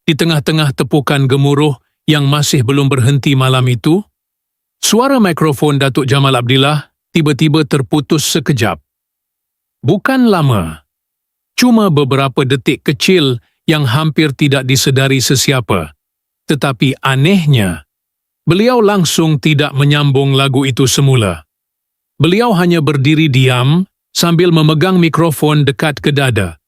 Di tengah-tengah tepukan gemuruh yang masih belum berhenti malam itu, suara mikrofon Datuk Jamal Abdillah tiba-tiba terputus sekejap. Bukan lama, cuma beberapa detik kecil yang hampir tidak disedari sesiapa. Tetapi anehnya, beliau langsung tidak menyambung lagu itu semula. Beliau hanya berdiri diam sambil memegang mikrofon dekat ke dada.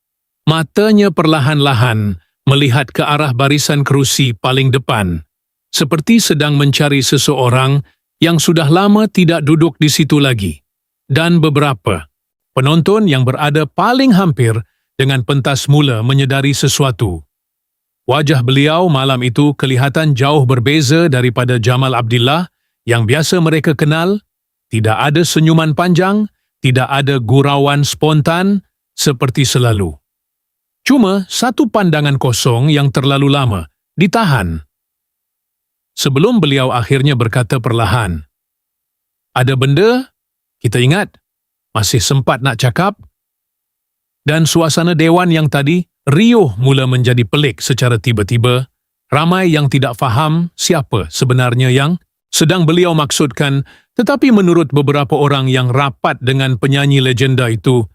Matanya perlahan-lahan melihat ke arah barisan kerusi paling depan, seperti sedang mencari seseorang yang sudah lama tidak duduk di situ lagi. Dan beberapa penonton yang berada paling hampir dengan pentas mula menyedari sesuatu. Wajah beliau malam itu kelihatan jauh berbeza daripada Jamal Abdillah yang biasa mereka kenal. Tidak ada senyuman panjang, tidak ada gurauan spontan seperti selalu. Cuma satu pandangan kosong yang terlalu lama ditahan. Sebelum beliau akhirnya berkata perlahan, "Ada benda? Kita ingat? Masih sempat nak cakap?" Dan suasana dewan yang tadi riuh mula menjadi pelik secara tiba-tiba. Ramai yang tidak faham siapa sebenarnya yang sedang beliau maksudkan, tetapi menurut beberapa orang yang rapat dengan penyanyi legenda itu,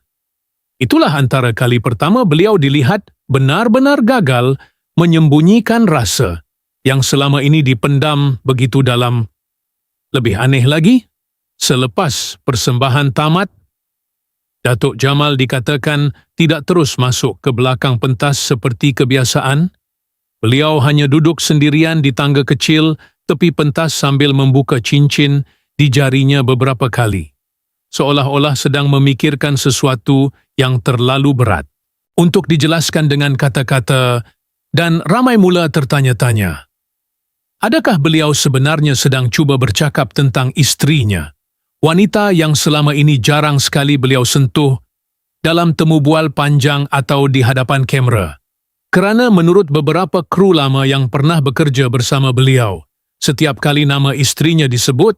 itulah antara kali pertama beliau dilihat benar-benar gagal menyembunyikan rasa yang selama ini dipendam begitu dalam. Lebih aneh lagi, selepas persembahan tamat, Datuk Jamal dikatakan tidak terus masuk ke belakang pentas seperti kebiasaan. Beliau hanya duduk sendirian di tangga kecil tepi pentas sambil membuka cincin di jarinya beberapa kali, seolah-olah sedang memikirkan sesuatu yang terlalu berat untuk dijelaskan dengan kata-kata, dan ramai mula tertanya-tanya. Adakah beliau sebenarnya sedang cuba bercakap tentang istrinya, wanita yang selama ini jarang sekali beliau sentuh dalam temu bual panjang atau di hadapan kamera? Kerana menurut beberapa kru lama yang pernah bekerja bersama beliau, setiap kali nama istrinya disebut,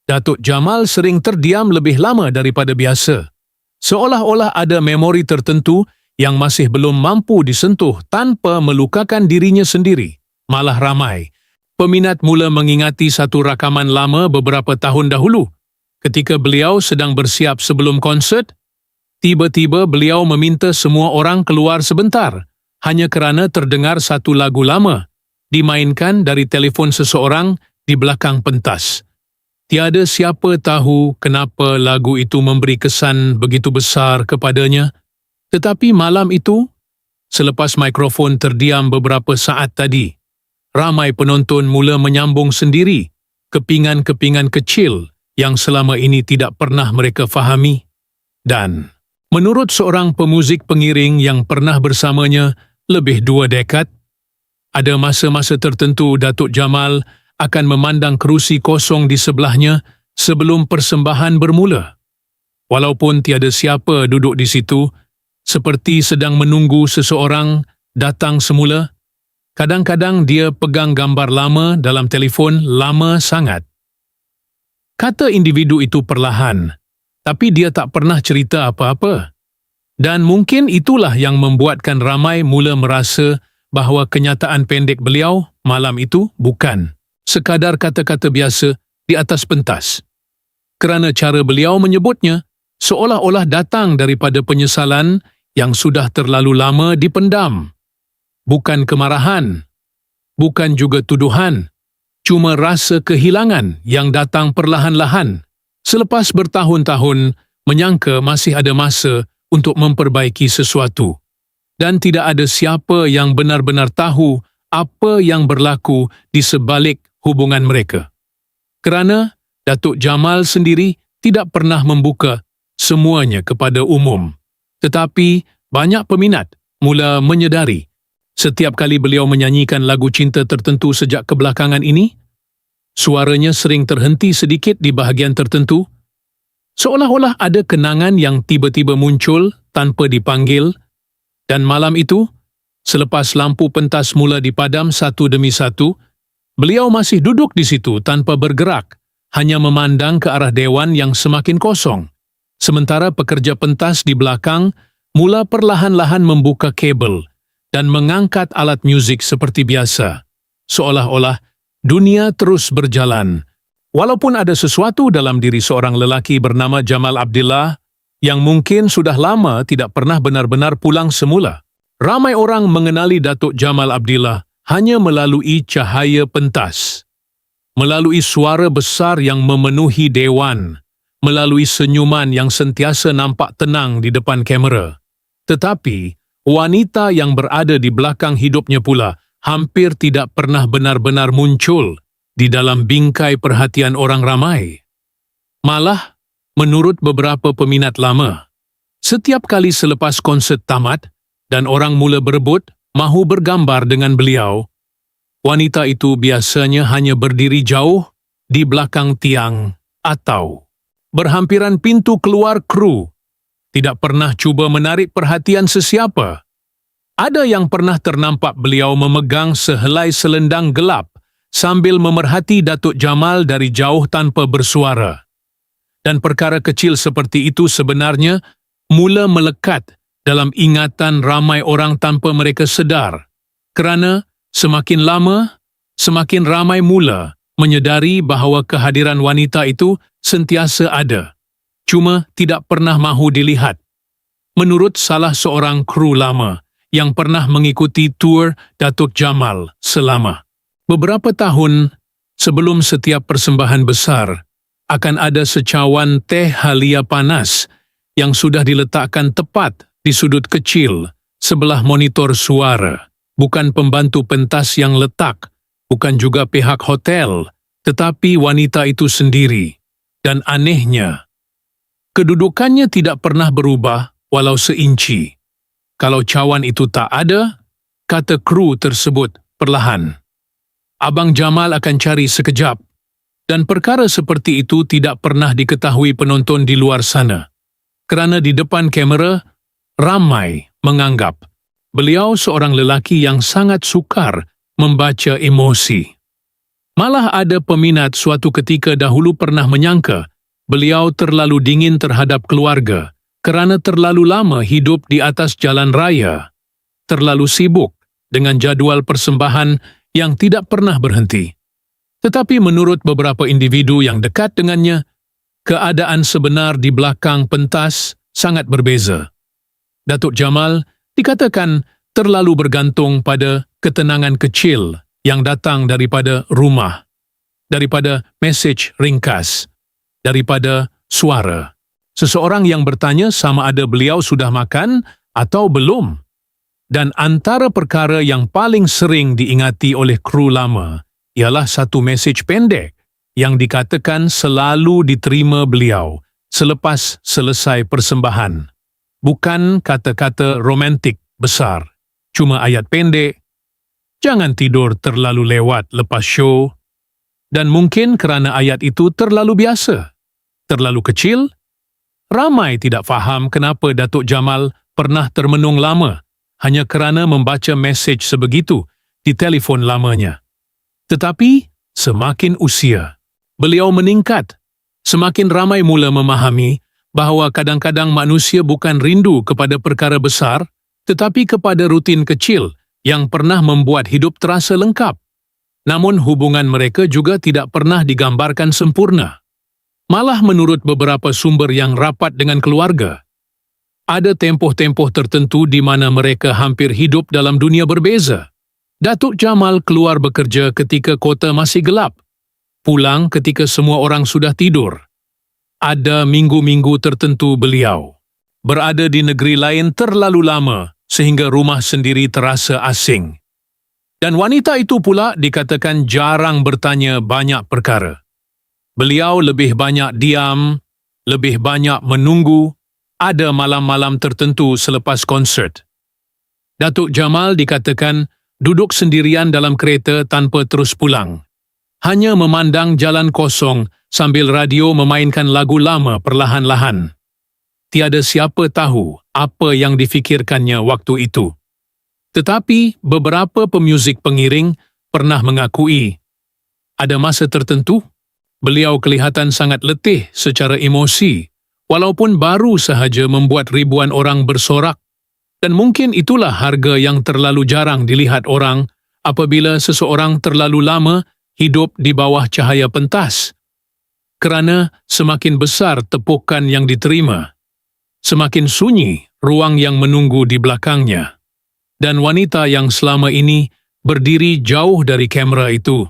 Datuk Jamal sering terdiam lebih lama daripada biasa. Seolah-olah ada memori tertentu yang masih belum mampu disentuh tanpa melukakan dirinya sendiri. Malah ramai peminat mula mengingati satu rakaman lama beberapa tahun dahulu. Ketika beliau sedang bersiap sebelum konsert, tiba-tiba beliau meminta semua orang keluar sebentar, hanya kerana terdengar satu lagu lama dimainkan dari telefon seseorang di belakang pentas. Tiada siapa tahu kenapa lagu itu memberi kesan begitu besar kepadanya, tetapi malam itu, selepas mikrofon terdiam beberapa saat tadi, ramai penonton mula menyambung sendiri kepingan-kepingan kecil yang selama ini tidak pernah mereka fahami. Dan, menurut seorang pemuzik pengiring yang pernah bersamanya lebih 2 dekad, ada masa-masa tertentu Datuk Jamal akan memandang kerusi kosong di sebelahnya sebelum persembahan bermula. Walaupun tiada siapa duduk di situ, seperti sedang menunggu seseorang datang semula, kadang-kadang dia pegang gambar lama dalam telefon lama sangat. Kata individu itu perlahan, tapi dia tak pernah cerita apa-apa. Dan mungkin itulah yang membuatkan ramai mula merasa bahawa kenyataan pendek beliau malam itu bukan sekadar kata-kata biasa di atas pentas. Kerana cara beliau menyebutnya seolah-olah datang daripada penyesalan yang sudah terlalu lama dipendam. Bukan kemarahan, bukan juga tuduhan, cuma rasa kehilangan yang datang perlahan-lahan selepas bertahun-tahun menyangka masih ada masa untuk memperbaiki sesuatu. Dan tidak ada siapa yang benar-benar tahu apa yang berlaku di sebalik hubungan mereka. Kerana Datuk Jamal sendiri tidak pernah membuka semuanya kepada umum. Tetapi banyak peminat mula menyedari setiap kali beliau menyanyikan lagu cinta tertentu sejak kebelakangan ini, suaranya sering terhenti sedikit di bahagian tertentu, seolah-olah ada kenangan yang tiba-tiba muncul tanpa dipanggil. Dan malam itu, selepas lampu pentas mula dipadam satu demi satu, beliau masih duduk di situ tanpa bergerak, hanya memandang ke arah dewan yang semakin kosong. Sementara pekerja pentas di belakang mula perlahan-lahan membuka kabel dan mengangkat alat muzik seperti biasa, seolah-olah dunia terus berjalan. Walaupun ada sesuatu dalam diri seorang lelaki bernama Jamal Abdillah yang mungkin sudah lama tidak pernah benar-benar pulang semula. Ramai orang mengenali Datuk Jamal Abdillah hanya melalui cahaya pentas, melalui suara besar yang memenuhi dewan, melalui senyuman yang sentiasa nampak tenang di depan kamera. Tetapi, wanita yang berada di belakang hidupnya pula hampir tidak pernah benar-benar muncul di dalam bingkai perhatian orang ramai. Malah, menurut beberapa peminat lama, setiap kali selepas konsert tamat dan orang mula berebut mahu bergambar dengan beliau, wanita itu biasanya hanya berdiri jauh di belakang tiang atau berhampiran pintu keluar kru, tidak pernah cuba menarik perhatian sesiapa. Ada yang pernah ternampak beliau memegang sehelai selendang gelap sambil memerhati Datuk Jamal dari jauh tanpa bersuara. Dan perkara kecil seperti itu sebenarnya mula melekat dalam ingatan ramai orang tanpa mereka sedar, kerana semakin lama, semakin ramai mula menyedari bahawa kehadiran wanita itu sentiasa ada, cuma tidak pernah mahu dilihat. Menurut salah seorang kru lama yang pernah mengikuti tur Datuk Jamal selama beberapa tahun sebelum setiap persembahan besar, akan ada secawan teh halia panas yang sudah diletakkan tepat di sudut kecil sebelah monitor suara. Bukan pembantu pentas yang letak, bukan juga pihak hotel, tetapi wanita itu sendiri. Dan anehnya, kedudukannya tidak pernah berubah walau seinci. Kalau cawan itu tak ada, kata kru tersebut perlahan, Abang Jamal akan cari sekejap, dan perkara seperti itu tidak pernah diketahui penonton di luar sana, kerana di depan kamera, ramai menganggap beliau seorang lelaki yang sangat sukar membaca emosi. Malah ada peminat suatu ketika dahulu pernah menyangka beliau terlalu dingin terhadap keluarga kerana terlalu lama hidup di atas jalan raya, terlalu sibuk dengan jadual persembahan yang tidak pernah berhenti. Tetapi menurut beberapa individu yang dekat dengannya, keadaan sebenar di belakang pentas sangat berbeza. Datuk Jamal dikatakan terlalu bergantung pada ketenangan kecil yang datang daripada rumah, daripada mesej ringkas, daripada suara. Seseorang yang bertanya sama ada beliau sudah makan atau belum. Dan antara perkara yang paling sering diingati oleh kru lama ialah satu mesej pendek yang dikatakan selalu diterima beliau selepas selesai persembahan. Bukan kata-kata romantik besar, cuma ayat pendek, jangan tidur terlalu lewat lepas show, dan mungkin kerana ayat itu terlalu biasa, terlalu kecil, ramai tidak faham kenapa Datuk Jamal pernah termenung lama hanya kerana membaca mesej sebegitu di telefon lamanya. Tetapi, semakin usia, beliau meningkat, semakin ramai mula memahami bahawa kadang-kadang manusia bukan rindu kepada perkara besar, tetapi kepada rutin kecil yang pernah membuat hidup terasa lengkap. Namun hubungan mereka juga tidak pernah digambarkan sempurna. Malah menurut beberapa sumber yang rapat dengan keluarga, ada tempoh-tempoh tertentu di mana mereka hampir hidup dalam dunia berbeza. Datuk Jamal keluar bekerja ketika kota masih gelap, pulang ketika semua orang sudah tidur. Ada minggu-minggu tertentu beliau berada di negeri lain terlalu lama sehingga rumah sendiri terasa asing. Dan wanita itu pula dikatakan jarang bertanya banyak perkara. Beliau lebih banyak diam, lebih banyak menunggu. Ada malam-malam tertentu selepas konsert. Datuk Jamal dikatakan duduk sendirian dalam kereta tanpa terus pulang. Hanya memandang jalan kosong sambil radio memainkan lagu lama perlahan-lahan. Tiada siapa tahu apa yang difikirkannya waktu itu. Tetapi beberapa pemuzik pengiring pernah mengakui, ada masa tertentu, beliau kelihatan sangat letih secara emosi, walaupun baru sahaja membuat ribuan orang bersorak. Dan mungkin itulah harga yang terlalu jarang dilihat orang apabila seseorang terlalu lama hidup di bawah cahaya pentas. Kerana semakin besar tepukan yang diterima, semakin sunyi ruang yang menunggu di belakangnya. Dan wanita yang selama ini berdiri jauh dari kamera itu,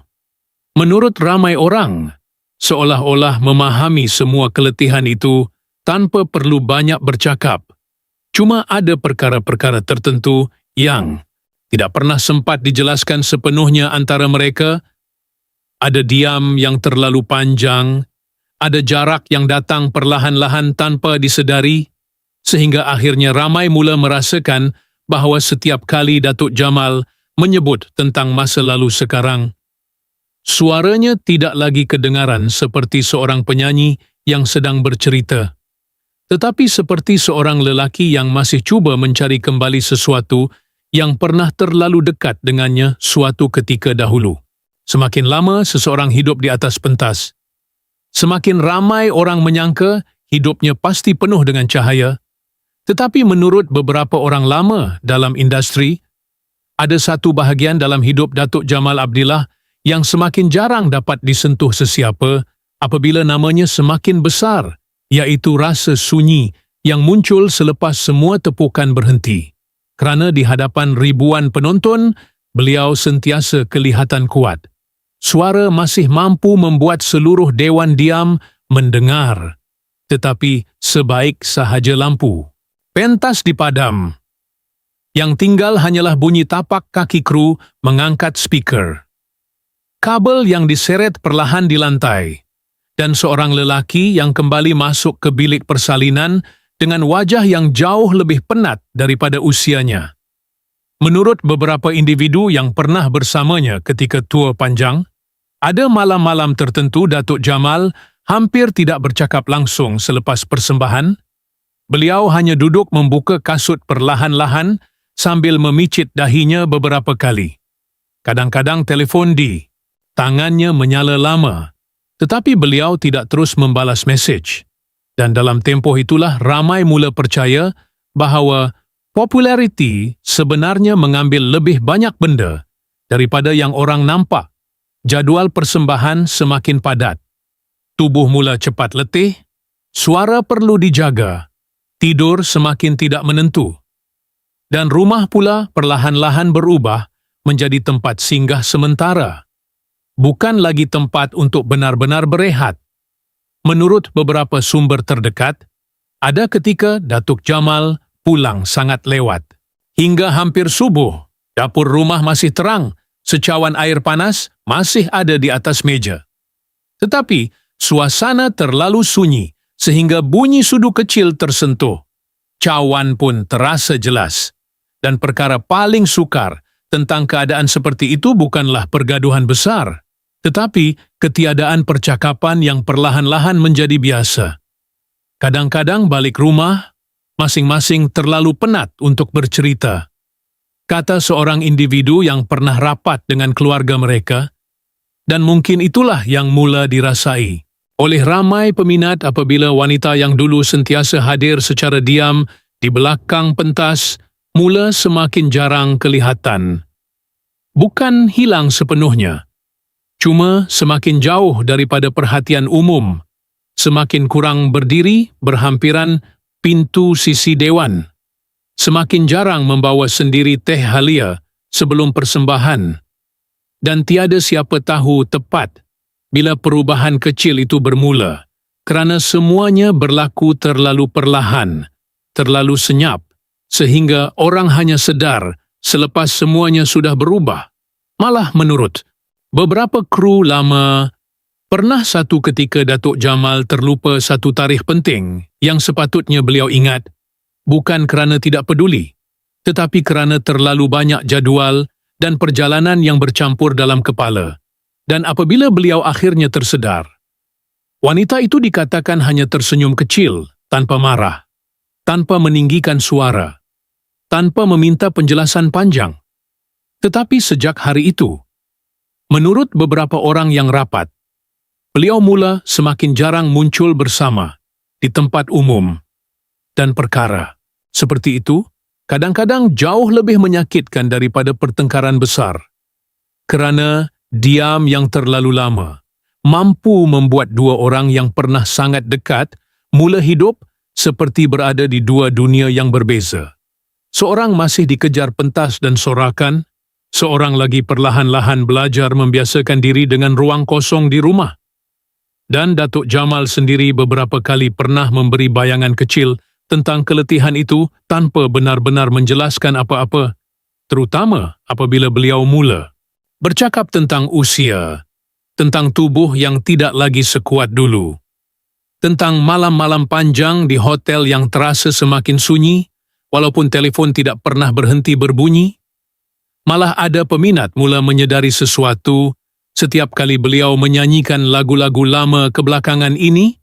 menurut ramai orang, seolah-olah memahami semua keletihan itu tanpa perlu banyak bercakap. Cuma ada perkara-perkara tertentu yang tidak pernah sempat dijelaskan sepenuhnya antara mereka. Ada diam yang terlalu panjang, ada jarak yang datang perlahan-lahan tanpa disedari, sehingga akhirnya ramai mula merasakan bahawa setiap kali Datuk Jamal menyebut tentang masa lalu sekarang, suaranya tidak lagi kedengaran seperti seorang penyanyi yang sedang bercerita, tetapi seperti seorang lelaki yang masih cuba mencari kembali sesuatu yang pernah terlalu dekat dengannya suatu ketika dahulu. Semakin lama seseorang hidup di atas pentas, semakin ramai orang menyangka hidupnya pasti penuh dengan cahaya. Tetapi menurut beberapa orang lama dalam industri, ada satu bahagian dalam hidup Datuk Jamal Abdillah yang semakin jarang dapat disentuh sesiapa apabila namanya semakin besar, iaitu rasa sunyi yang muncul selepas semua tepukan berhenti. Kerana di hadapan ribuan penonton, beliau sentiasa kelihatan kuat. Suara masih mampu membuat seluruh dewan diam mendengar, tetapi sebaik sahaja lampu. Pentas dipadam. Yang tinggal hanyalah bunyi tapak kaki kru mengangkat speaker. Kabel yang diseret perlahan di lantai. Dan seorang lelaki yang kembali masuk ke bilik persalinan dengan wajah yang jauh lebih penat daripada usianya. Menurut beberapa individu yang pernah bersamanya ketika tur panjang, ada malam-malam tertentu Datuk Jamal hampir tidak bercakap langsung selepas persembahan. Beliau hanya duduk membuka kasut perlahan-lahan sambil memicit dahinya beberapa kali. Kadang-kadang telefon tangannya menyala lama, tetapi beliau tidak terus membalas mesej. Dan dalam tempoh itulah ramai mula percaya bahawa populariti sebenarnya mengambil lebih banyak benda daripada yang orang nampak. Jadual persembahan semakin padat. Tubuh mula cepat letih, suara perlu dijaga, tidur semakin tidak menentu. Dan rumah pula perlahan-lahan berubah menjadi tempat singgah sementara. Bukan lagi tempat untuk benar-benar berehat. Menurut beberapa sumber terdekat, ada ketika Datuk Jamal pulang sangat lewat. Hingga hampir subuh, dapur rumah masih terang, secawan air panas masih ada di atas meja. Tetapi, suasana terlalu sunyi sehingga bunyi sudu kecil tersentuh. Cawan pun terasa jelas. Dan perkara paling sukar tentang keadaan seperti itu bukanlah pergaduhan besar, tetapi ketiadaan percakapan yang perlahan-lahan menjadi biasa. Kadang-kadang balik rumah, masing-masing terlalu penat untuk bercerita. Kata seorang individu yang pernah rapat dengan keluarga mereka, dan mungkin itulah yang mula dirasai oleh ramai peminat apabila wanita yang dulu sentiasa hadir secara diam di belakang pentas mula semakin jarang kelihatan. Bukan hilang sepenuhnya, cuma semakin jauh daripada perhatian umum, semakin kurang berdiri berhampiran pintu sisi dewan, semakin jarang membawa sendiri teh halia sebelum persembahan, dan tiada siapa tahu tepat bila perubahan kecil itu bermula, kerana semuanya berlaku terlalu perlahan, terlalu senyap, sehingga orang hanya sedar selepas semuanya sudah berubah. Malah menurut beberapa kru lama, pernah satu ketika Datuk Jamal terlupa satu tarikh penting yang sepatutnya beliau ingat, bukan kerana tidak peduli, tetapi kerana terlalu banyak jadual dan perjalanan yang bercampur dalam kepala. Dan apabila beliau akhirnya tersedar, wanita itu dikatakan hanya tersenyum kecil, tanpa marah, tanpa meninggikan suara, tanpa meminta penjelasan panjang. Tetapi sejak hari itu, menurut beberapa orang yang rapat, beliau mula semakin jarang muncul bersama di tempat umum. Dan perkara seperti itu kadang-kadang jauh lebih menyakitkan daripada pertengkaran besar. Kerana diam yang terlalu lama mampu membuat dua orang yang pernah sangat dekat mula hidup seperti berada di dua dunia yang berbeza. Seorang masih dikejar pentas dan sorakan, seorang lagi perlahan-lahan belajar membiasakan diri dengan ruang kosong di rumah. Dan Datuk Jamal sendiri beberapa kali pernah memberi bayangan kecil tentang keletihan itu tanpa benar-benar menjelaskan apa-apa, terutama apabila beliau mula bercakap tentang usia, tentang tubuh yang tidak lagi sekuat dulu, tentang malam-malam panjang di hotel yang terasa semakin sunyi, walaupun telefon tidak pernah berhenti berbunyi. Malah ada peminat mula menyedari sesuatu setiap kali beliau menyanyikan lagu-lagu lama kebelakangan ini.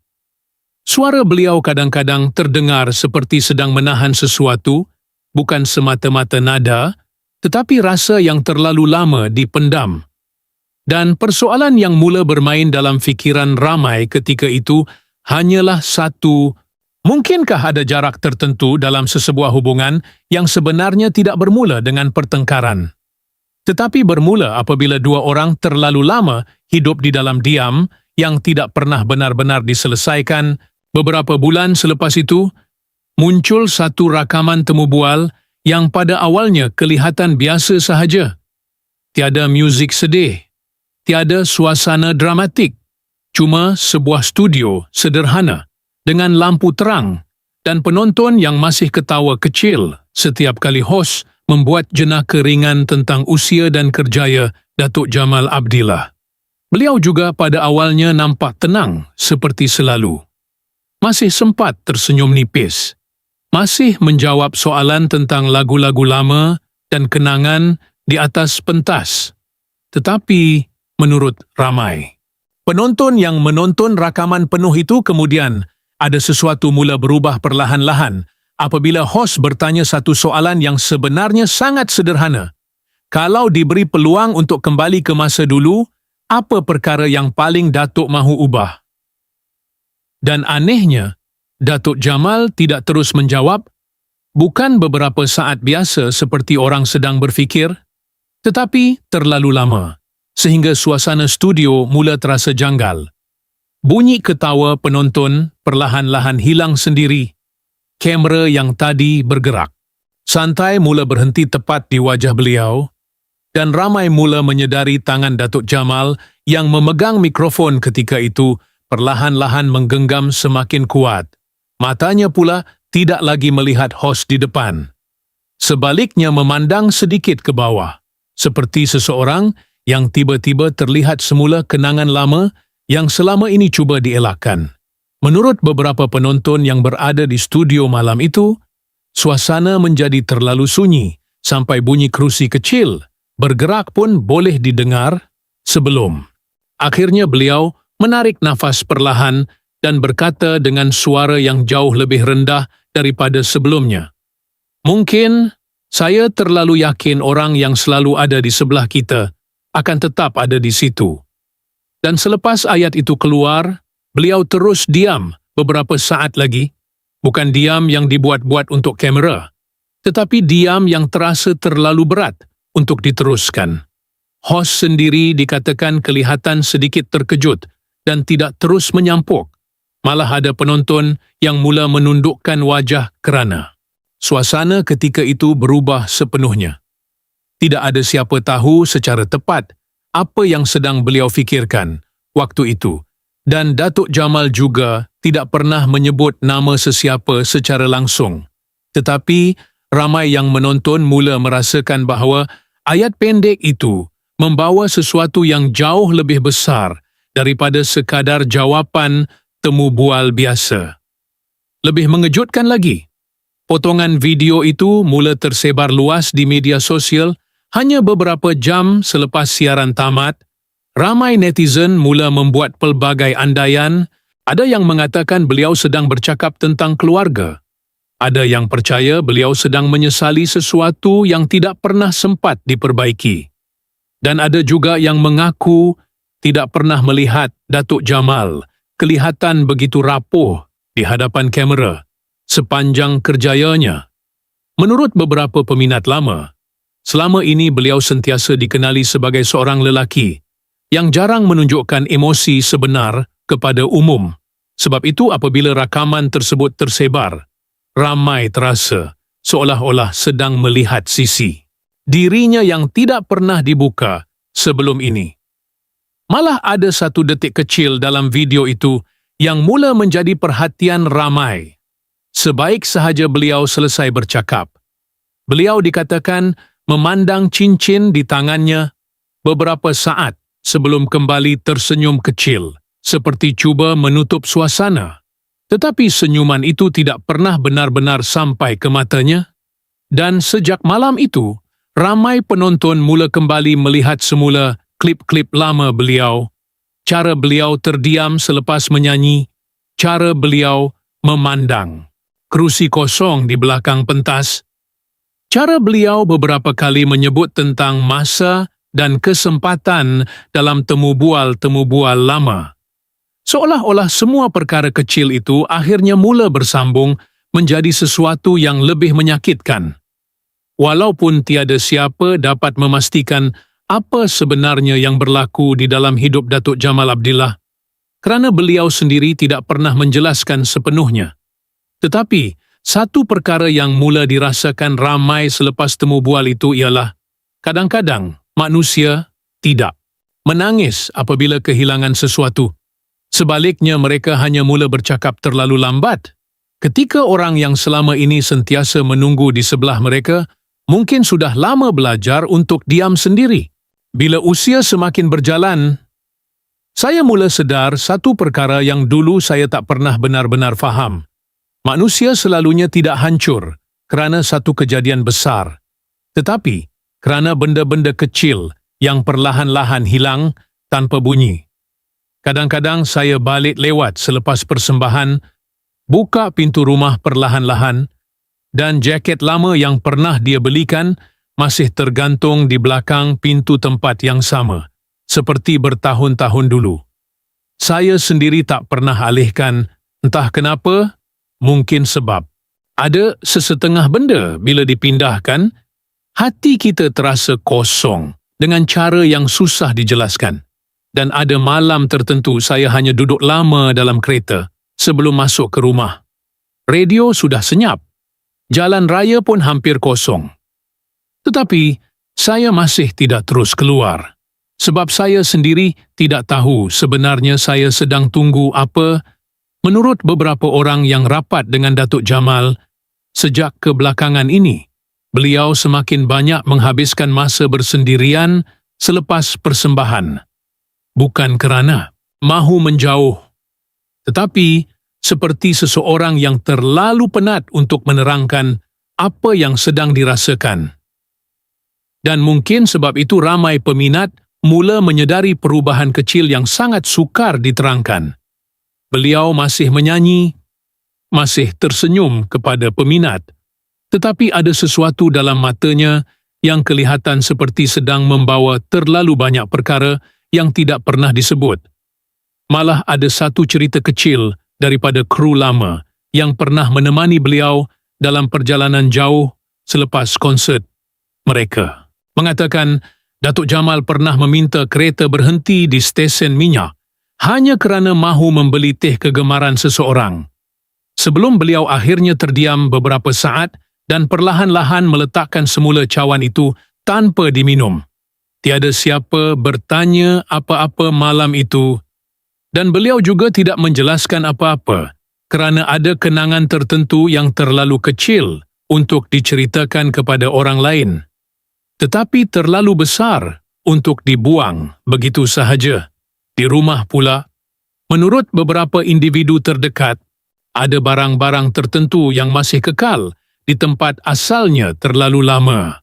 Suara beliau kadang-kadang terdengar seperti sedang menahan sesuatu, bukan semata-mata nada, tetapi rasa yang terlalu lama dipendam. Dan persoalan yang mula bermain dalam fikiran ramai ketika itu hanyalah satu: mungkinkah ada jarak tertentu dalam sesebuah hubungan yang sebenarnya tidak bermula dengan pertengkaran, tetapi bermula apabila dua orang terlalu lama hidup di dalam diam yang tidak pernah benar-benar diselesaikan? Beberapa bulan selepas itu, muncul satu rakaman temu bual yang pada awalnya kelihatan biasa sahaja. Tiada muzik sedih, tiada suasana dramatik, cuma sebuah studio sederhana dengan lampu terang dan penonton yang masih ketawa kecil setiap kali hos membuat jenaka ringan tentang usia dan kerjaya Datuk Jamal Abdillah. Beliau juga pada awalnya nampak tenang seperti selalu. Masih sempat tersenyum nipis. Masih menjawab soalan tentang lagu-lagu lama dan kenangan di atas pentas. Tetapi menurut ramai penonton yang menonton rakaman penuh itu, kemudian ada sesuatu mula berubah perlahan-lahan apabila hos bertanya satu soalan yang sebenarnya sangat sederhana. Kalau diberi peluang untuk kembali ke masa dulu, apa perkara yang paling Datuk mahu ubah? Dan anehnya, Datuk Jamal tidak terus menjawab, bukan beberapa saat biasa seperti orang sedang berfikir, tetapi terlalu lama, sehingga suasana studio mula terasa janggal. Bunyi ketawa penonton perlahan-lahan hilang sendiri. Kamera yang tadi bergerak santai mula berhenti tepat di wajah beliau, dan ramai mula menyedari tangan Datuk Jamal yang memegang mikrofon ketika itu perlahan-lahan menggenggam semakin kuat. Matanya pula tidak lagi melihat hos di depan. Sebaliknya memandang sedikit ke bawah, seperti seseorang yang tiba-tiba terlihat semula kenangan lama yang selama ini cuba dielakkan. Menurut beberapa penonton yang berada di studio malam itu, suasana menjadi terlalu sunyi sampai bunyi kerusi kecil bergerak pun boleh didengar sebelum. Akhirnya beliau menarik nafas perlahan dan berkata dengan suara yang jauh lebih rendah daripada sebelumnya. Mungkin saya terlalu yakin orang yang selalu ada di sebelah kita akan tetap ada di situ. Dan selepas ayat itu keluar, beliau terus diam beberapa saat lagi. Bukan diam yang dibuat-buat untuk kamera, tetapi diam yang terasa terlalu berat untuk diteruskan. Hos sendiri dikatakan kelihatan sedikit terkejut dan tidak terus menyampuk. Malah ada penonton yang mula menundukkan wajah kerana suasana ketika itu berubah sepenuhnya. Tidak ada siapa tahu secara tepat apa yang sedang beliau fikirkan waktu itu, dan Datuk Jamal juga tidak pernah menyebut nama sesiapa secara langsung. Tetapi ramai yang menonton mula merasakan bahawa ayat pendek itu membawa sesuatu yang jauh lebih besar daripada sekadar jawapan temu bual biasa. Lebih mengejutkan lagi, potongan video itu mula tersebar luas di media sosial hanya beberapa jam selepas siaran tamat. Ramai netizen mula membuat pelbagai andaian. Ada yang mengatakan beliau sedang bercakap tentang keluarga. Ada yang percaya beliau sedang menyesali sesuatu yang tidak pernah sempat diperbaiki. Dan ada juga yang mengaku tidak pernah melihat Datuk Jamal kelihatan begitu rapuh di hadapan kamera sepanjang kerjayanya. Menurut beberapa peminat lama, selama ini beliau sentiasa dikenali sebagai seorang lelaki yang jarang menunjukkan emosi sebenar kepada umum. Sebab itu apabila rakaman tersebut tersebar, ramai terasa seolah-olah sedang melihat sisi dirinya yang tidak pernah dibuka sebelum ini. Malah ada satu detik kecil dalam video itu yang mula menjadi perhatian ramai. Sebaik sahaja beliau selesai bercakap, beliau dikatakan memandang cincin di tangannya beberapa saat sebelum kembali tersenyum kecil, seperti cuba menutup suasana. Tetapi senyuman itu tidak pernah benar-benar sampai ke matanya. Dan sejak malam itu, ramai penonton mula kembali melihat semula klip-klip lama beliau, cara beliau terdiam selepas menyanyi, cara beliau memandang kerusi kosong di belakang pentas, cara beliau beberapa kali menyebut tentang masa dan kesempatan dalam temu-bual lama. Seolah-olah semua perkara kecil itu akhirnya mula bersambung menjadi sesuatu yang lebih menyakitkan. Walaupun tiada siapa dapat memastikan apa sebenarnya yang berlaku di dalam hidup Datuk Jamal Abdillah, kerana beliau sendiri tidak pernah menjelaskan sepenuhnya. Tetapi, satu perkara yang mula dirasakan ramai selepas temu bual itu ialah, kadang-kadang manusia tidak menangis apabila kehilangan sesuatu. Sebaliknya mereka hanya mula bercakap terlalu lambat. Ketika orang yang selama ini sentiasa menunggu di sebelah mereka, mungkin sudah lama belajar untuk diam sendiri. Bila usia semakin berjalan, saya mula sedar satu perkara yang dulu saya tak pernah benar-benar faham. Manusia selalunya tidak hancur kerana satu kejadian besar, tetapi kerana benda-benda kecil yang perlahan-lahan hilang tanpa bunyi. Kadang-kadang saya balik lewat selepas persembahan, buka pintu rumah perlahan-lahan, dan jaket lama yang pernah dia belikan masih tergantung di belakang pintu tempat yang sama, seperti bertahun-tahun dulu. Saya sendiri tak pernah alihkan, entah kenapa. Mungkin sebab ada sesetengah benda bila dipindahkan, hati kita terasa kosong dengan cara yang susah dijelaskan. Dan ada malam tertentu saya hanya duduk lama dalam kereta sebelum masuk ke rumah. Radio sudah senyap. Jalan raya pun hampir kosong. Tetapi saya masih tidak terus keluar. Sebab saya sendiri tidak tahu sebenarnya saya sedang tunggu apa. Menurut beberapa orang yang rapat dengan Datuk Jamal, sejak kebelakangan ini, beliau semakin banyak menghabiskan masa bersendirian selepas persembahan. Bukan kerana mahu menjauh, tetapi seperti seseorang yang terlalu penat untuk menerangkan apa yang sedang dirasakan. Dan mungkin sebab itu ramai peminat mula menyedari perubahan kecil yang sangat sukar diterangkan. Beliau masih menyanyi, masih tersenyum kepada peminat, tetapi ada sesuatu dalam matanya yang kelihatan seperti sedang membawa terlalu banyak perkara yang tidak pernah disebut. Malah ada satu cerita kecil daripada kru lama yang pernah menemani beliau dalam perjalanan jauh selepas konsert mereka. Mengatakan, Datuk Jamal pernah meminta kereta berhenti di stesen minyak hanya kerana mahu membeli teh kegemaran seseorang. Sebelum beliau akhirnya terdiam beberapa saat dan perlahan-lahan meletakkan semula cawan itu tanpa diminum. Tiada siapa bertanya apa-apa malam itu, dan beliau juga tidak menjelaskan apa-apa kerana ada kenangan tertentu yang terlalu kecil untuk diceritakan kepada orang lain, tetapi terlalu besar untuk dibuang begitu sahaja. Di rumah pula, menurut beberapa individu terdekat, ada barang-barang tertentu yang masih kekal di tempat asalnya terlalu lama.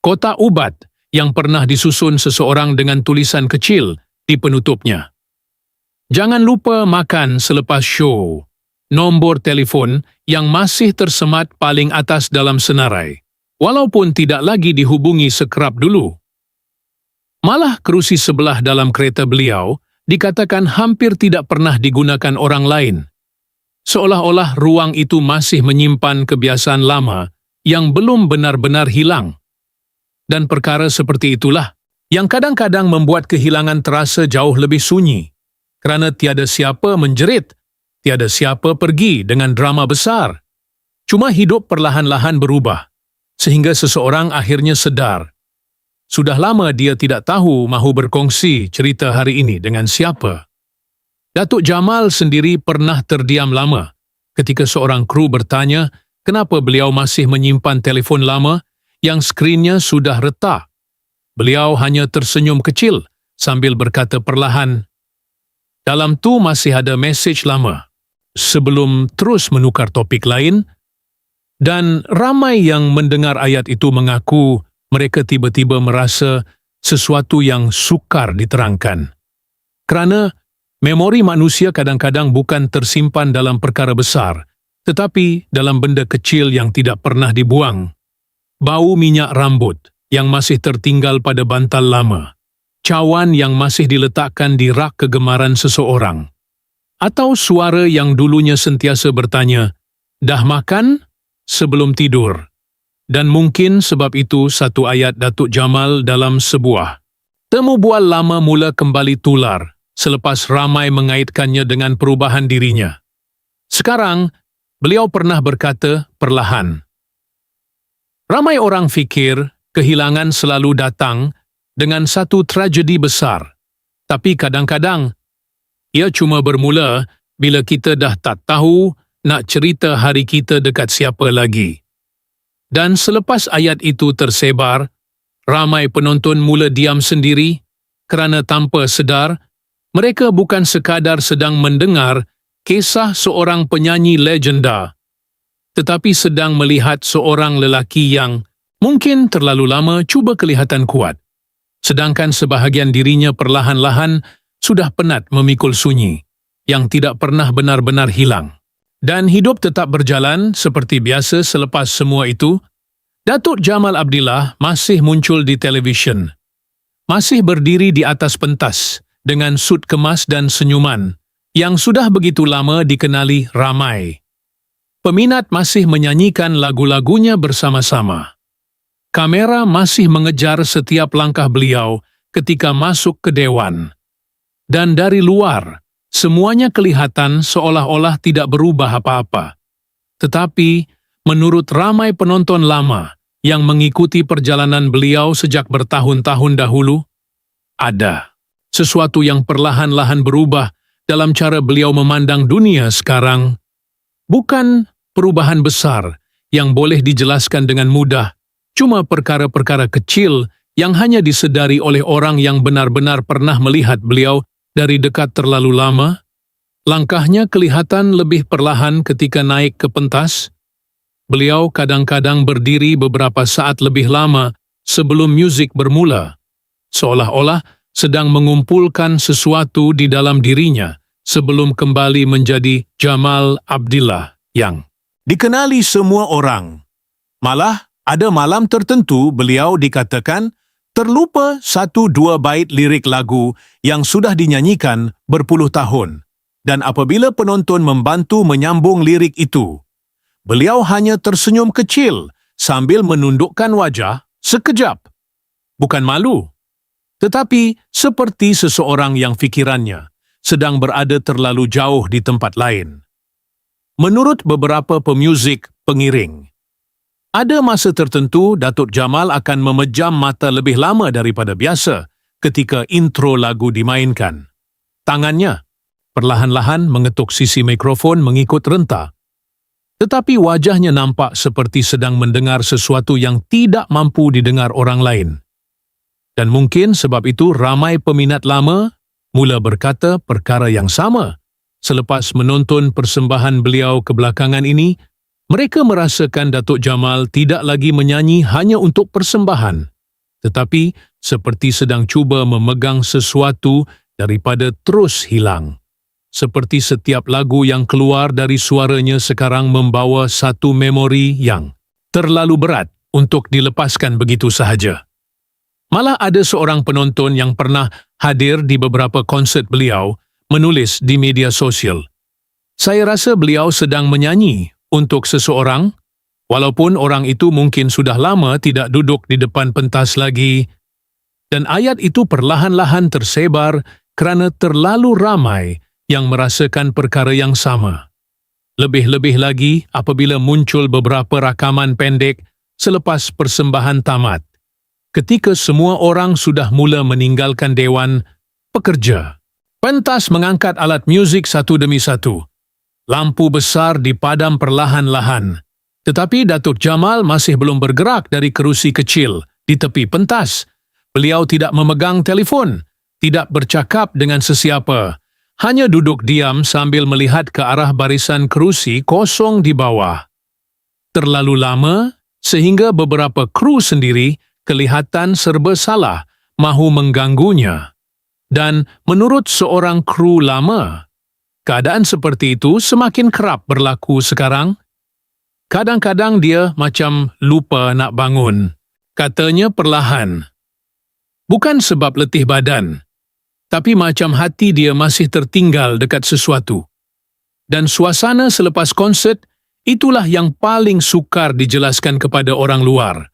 Kotak ubat yang pernah disusun seseorang dengan tulisan kecil di penutupnya. Jangan lupa makan selepas show. Nombor telefon yang masih tersemat paling atas dalam senarai, walaupun tidak lagi dihubungi sekerap dulu. Malah kerusi sebelah dalam kereta beliau dikatakan hampir tidak pernah digunakan orang lain. Seolah-olah ruang itu masih menyimpan kebiasaan lama yang belum benar-benar hilang. Dan perkara seperti itulah yang kadang-kadang membuat kehilangan terasa jauh lebih sunyi, kerana tiada siapa menjerit, tiada siapa pergi dengan drama besar. Cuma hidup perlahan-lahan berubah, sehingga seseorang akhirnya sedar. Sudah lama dia tidak tahu mahu berkongsi cerita hari ini dengan siapa. Datuk Jamal sendiri pernah terdiam lama ketika seorang kru bertanya kenapa beliau masih menyimpan telefon lama yang skrinnya sudah retak. Beliau hanya tersenyum kecil sambil berkata perlahan, "Dalam tu masih ada mesej lama." Sebelum terus menukar topik lain, dan ramai yang mendengar ayat itu mengaku mereka tiba-tiba merasa sesuatu yang sukar diterangkan. Kerana memori manusia kadang-kadang bukan tersimpan dalam perkara besar, tetapi dalam benda kecil yang tidak pernah dibuang. Bau minyak rambut yang masih tertinggal pada bantal lama, cawan yang masih diletakkan di rak kegemaran seseorang, atau suara yang dulunya sentiasa bertanya, "Dah makan?" sebelum tidur. Dan mungkin sebab itu satu ayat Datuk Jamal dalam sebuah temu bual lama mula kembali tular selepas ramai mengaitkannya dengan perubahan dirinya. Sekarang, beliau pernah berkata perlahan, "Ramai orang fikir kehilangan selalu datang dengan satu tragedi besar. Tapi kadang-kadang, ia cuma bermula bila kita dah tak tahu nak cerita hari kita dekat siapa lagi." Dan selepas ayat itu tersebar, ramai penonton mula diam sendiri kerana tanpa sedar, mereka bukan sekadar sedang mendengar kisah seorang penyanyi legenda, tetapi sedang melihat seorang lelaki yang mungkin terlalu lama cuba kelihatan kuat, sedangkan sebahagian dirinya perlahan-lahan sudah penat memikul sunyi, yang tidak pernah benar-benar hilang. Dan hidup tetap berjalan seperti biasa selepas semua itu. Datuk Jamal Abdillah masih muncul di televisyen, masih berdiri di atas pentas dengan sut kemas dan senyuman yang sudah begitu lama dikenali ramai. Peminat masih menyanyikan lagu-lagunya bersama-sama. Kamera masih mengejar setiap langkah beliau ketika masuk ke dewan. Dan dari luar, semuanya kelihatan seolah-olah tidak berubah apa-apa. Tetapi, menurut ramai penonton lama yang mengikuti perjalanan beliau sejak bertahun-tahun dahulu, ada sesuatu yang perlahan-lahan berubah dalam cara beliau memandang dunia sekarang. Bukan perubahan besar yang boleh dijelaskan dengan mudah, cuma perkara-perkara kecil yang hanya disedari oleh orang yang benar-benar pernah melihat beliau dari dekat terlalu lama. Langkahnya kelihatan lebih perlahan ketika naik ke pentas. Beliau kadang-kadang berdiri beberapa saat lebih lama sebelum muzik bermula, seolah-olah sedang mengumpulkan sesuatu di dalam dirinya sebelum kembali menjadi Jamal Abdillah yang dikenali semua orang. Malah, ada malam tertentu beliau dikatakan terlupa 1-2 bait lirik lagu yang sudah dinyanyikan berpuluh tahun. Dan apabila penonton membantu menyambung lirik itu, beliau hanya tersenyum kecil sambil menundukkan wajah sekejap. Bukan malu, tetapi seperti seseorang yang fikirannya sedang berada terlalu jauh di tempat lain. Menurut beberapa pemuzik pengiring, ada masa tertentu Datuk Jamal akan memejam mata lebih lama daripada biasa ketika intro lagu dimainkan. Tangannya perlahan-lahan mengetuk sisi mikrofon mengikut rentah. Tetapi wajahnya nampak seperti sedang mendengar sesuatu yang tidak mampu didengar orang lain. Dan mungkin sebab itu ramai peminat lama mula berkata perkara yang sama. Selepas menonton persembahan beliau kebelakangan ini, mereka merasakan Datuk Jamal tidak lagi menyanyi hanya untuk persembahan, tetapi seperti sedang cuba memegang sesuatu daripada terus hilang. Seperti setiap lagu yang keluar dari suaranya sekarang membawa satu memori yang terlalu berat untuk dilepaskan begitu sahaja. Malah ada seorang penonton yang pernah hadir di beberapa konsert beliau menulis di media sosial, "Saya rasa beliau sedang menyanyi untuk seseorang, Walaupun orang itu mungkin sudah lama tidak duduk di depan pentas lagi, dan ayat itu perlahan-lahan tersebar kerana terlalu ramai yang merasakan perkara yang sama. Lebih-lebih lagi apabila muncul beberapa rakaman pendek selepas persembahan tamat. Ketika semua orang sudah mula meninggalkan dewan pekerja. Pentas mengangkat alat muzik satu demi satu. Lampu besar dipadam perlahan-lahan. Tetapi Datuk Jamal masih belum bergerak dari kerusi kecil di tepi pentas. Beliau tidak memegang telefon, tidak bercakap dengan sesiapa. Hanya duduk diam sambil melihat ke arah barisan kerusi kosong di bawah. Terlalu lama sehingga beberapa kru sendiri kelihatan serba salah mahu mengganggunya. Dan menurut seorang kru lama, keadaan seperti itu semakin kerap berlaku sekarang. Kadang-kadang dia macam lupa nak bangun. Katanya perlahan. Bukan sebab letih badan, tapi macam hati dia masih tertinggal dekat sesuatu. Dan suasana selepas konsert, itulah yang paling sukar dijelaskan kepada orang luar.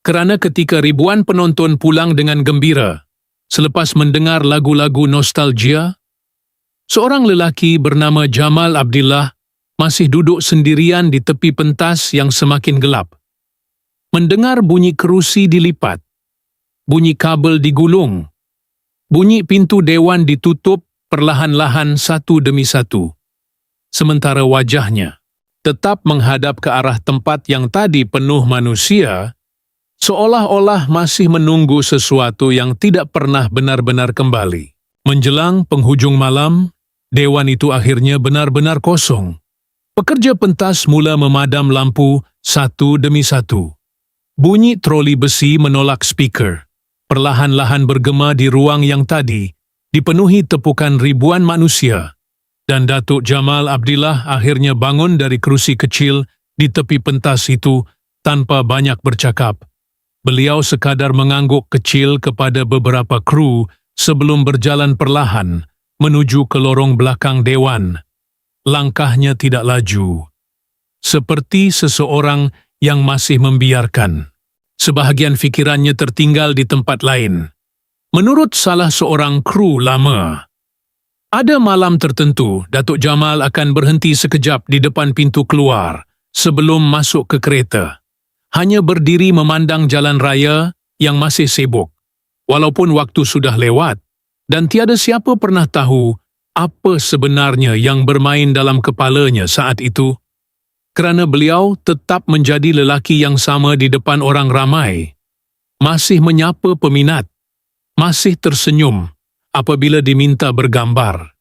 Kerana ketika ribuan penonton pulang dengan gembira, selepas mendengar lagu-lagu nostalgia, seorang lelaki bernama Jamal Abdillah masih duduk sendirian di tepi pentas yang semakin gelap. Mendengar bunyi kerusi dilipat, bunyi kabel digulung, bunyi pintu dewan ditutup perlahan-lahan satu demi satu. Sementara wajahnya tetap menghadap ke arah tempat yang tadi penuh manusia, seolah-olah masih menunggu sesuatu yang tidak pernah benar-benar kembali. Menjelang penghujung malam, dewan itu akhirnya benar-benar kosong. Pekerja pentas mula memadam lampu satu demi satu. Bunyi troli besi menolak speaker. Perlahan-lahan bergema di ruang yang tadi, dipenuhi tepukan ribuan manusia. Dan Datuk Jamal Abdillah akhirnya bangun dari kerusi kecil di tepi pentas itu tanpa banyak bercakap. Beliau sekadar mengangguk kecil kepada beberapa kru sebelum berjalan perlahan menuju ke lorong belakang dewan. Langkahnya tidak laju, seperti seseorang yang masih membiarkan. Sebahagian fikirannya tertinggal di tempat lain. Menurut salah seorang kru lama, ada malam tertentu Datuk Jamal akan berhenti sekejap di depan pintu keluar sebelum masuk ke kereta. Hanya berdiri memandang jalan raya yang masih sibuk, walaupun waktu sudah lewat, dan tiada siapa pernah tahu apa sebenarnya yang bermain dalam kepalanya saat itu. Kerana beliau tetap menjadi lelaki yang sama di depan orang ramai. Masih menyapa peminat. Masih tersenyum apabila diminta bergambar.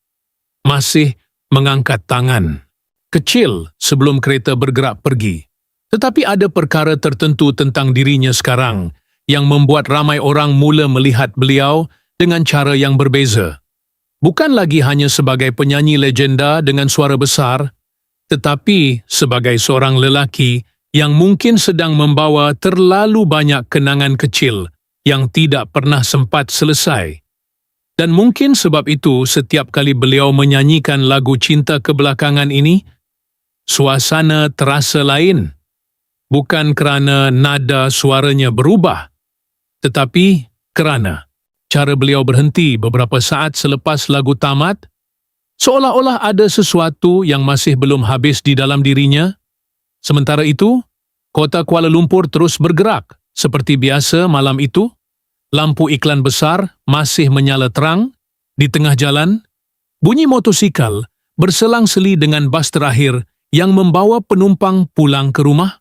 Masih mengangkat tangan kecil sebelum kereta bergerak pergi. Tetapi ada perkara tertentu tentang dirinya sekarang yang membuat ramai orang mula melihat beliau dengan cara yang berbeza. Bukan lagi hanya sebagai penyanyi legenda dengan suara besar, tetapi sebagai seorang lelaki yang mungkin sedang membawa terlalu banyak kenangan kecil yang tidak pernah sempat selesai. Dan mungkin sebab itu setiap kali beliau menyanyikan lagu cinta kebelakangan ini, suasana terasa lain. Bukan kerana nada suaranya berubah, tetapi kerana cara beliau berhenti beberapa saat selepas lagu tamat, seolah-olah ada sesuatu yang masih belum habis di dalam dirinya. Sementara itu, kota Kuala Lumpur terus bergerak. Seperti biasa malam itu, lampu iklan besar masih menyala terang. Di tengah jalan, bunyi motosikal berselang-seli dengan bas terakhir yang membawa penumpang pulang ke rumah.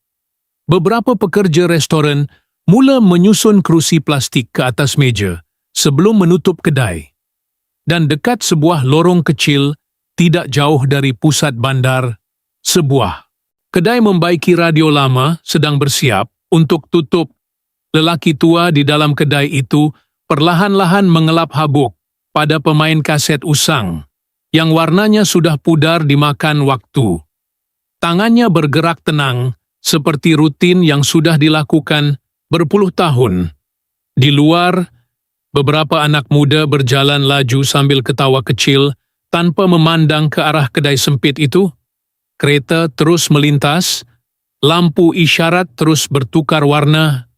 Beberapa pekerja restoran mula menyusun kerusi plastik ke atas meja sebelum menutup kedai. Dan dekat sebuah lorong kecil, tidak jauh dari pusat bandar, sebuah kedai membaiki radio lama sedang bersiap untuk tutup. Lelaki tua di dalam kedai itu perlahan-lahan mengelap habuk pada pemain kaset usang yang warnanya sudah pudar dimakan waktu. Tangannya bergerak tenang seperti rutin yang sudah dilakukan berpuluh tahun. Di luar, beberapa anak muda berjalan laju sambil ketawa kecil tanpa memandang ke arah kedai sempit itu. Kereta terus melintas, lampu isyarat terus bertukar warna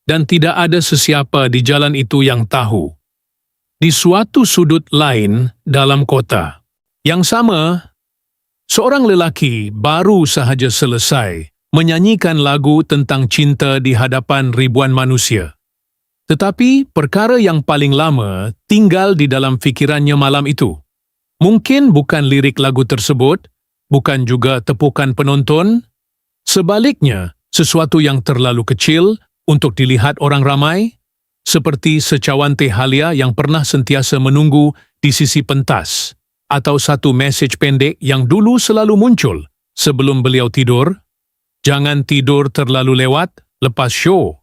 dan tidak ada sesiapa di jalan itu yang tahu. Di suatu sudut lain dalam kota yang sama, seorang lelaki baru sahaja selesai menyanyikan lagu tentang cinta di hadapan ribuan manusia. Tetapi perkara yang paling lama tinggal di dalam fikirannya malam itu. Mungkin bukan lirik lagu tersebut, bukan juga tepukan penonton. Sebaliknya, sesuatu yang terlalu kecil untuk dilihat orang ramai, seperti secawan teh halia yang pernah sentiasa menunggu di sisi pentas, atau satu mesej pendek yang dulu selalu muncul sebelum beliau tidur. Jangan tidur terlalu lewat lepas show.